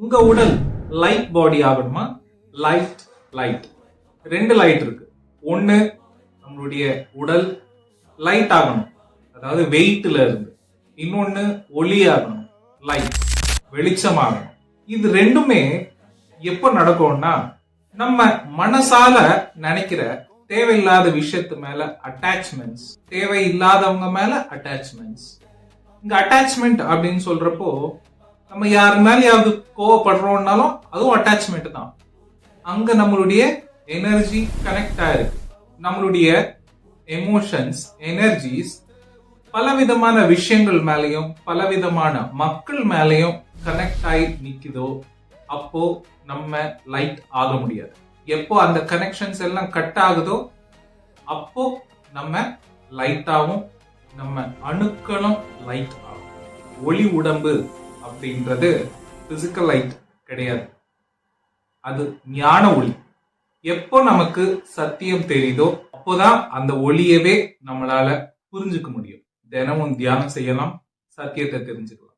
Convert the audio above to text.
உங்க உடல் லைட் பாடி ஆகணுமா? லைட் லைட் ரெண்டு லைட் இருக்கு. ஒன்னு நம்மளுடைய உடல் லைட் ஆகணும், அதாவது வெயிட்ல இருந்து. இன்னொன்னு ஒளி ஆகணும், லைட் வெளிச்சமாகணும். இது ரெண்டுமே எப்ப நடக்கும்னா நம்ம மனசால நினைக்கிற தேவையில்லாத விஷயத்து மேல அட்டாச்மெண்ட்ஸ், தேவையில்லாதவங்க மேல அட்டாச்மெண்ட்ஸ். இங்க அட்டாச்மெண்ட் அப்படின்னு சொல்றப்போ நம்ம யாரு மேலேயாவது கோவப்படுறோம்னாலும் அதுவும் அட்டாச்மெண்ட் தான். அங்க நம்மளுடைய எனர்ஜி கனெக்ட் ஆயிருக்கு. நம்மளுடைய எமோஷன்ஸ், எனர்ஜிஸ் பலவிதமான விஷயங்கள் மேலையும் பலவிதமான மக்கள் மேலையும் கனெக்ட் ஆகி நிக்குதோ அப்போ நம்ம லைட் ஆக முடியாது. எப்போ அந்த கனெக்ஷன்ஸ் எல்லாம் கட் ஆகுதோ அப்போ நம்ம லைட்டாவும் நம்ம அணுக்களும் லைட் ஆகும். ஒளி உடம்பு அப்படின்றது பிசிக்கல் லைட் கிடையாது, அது ஞான ஒளி. எப்போ நமக்கு சத்தியம் தெரியுதோ அப்போதான் அந்த ஒளியவே நம்மளால புரிஞ்சுக்க முடியும். தினமும் தியானம் செய்யலாம், சத்தியத்தை தெரிஞ்சுக்கலாம்.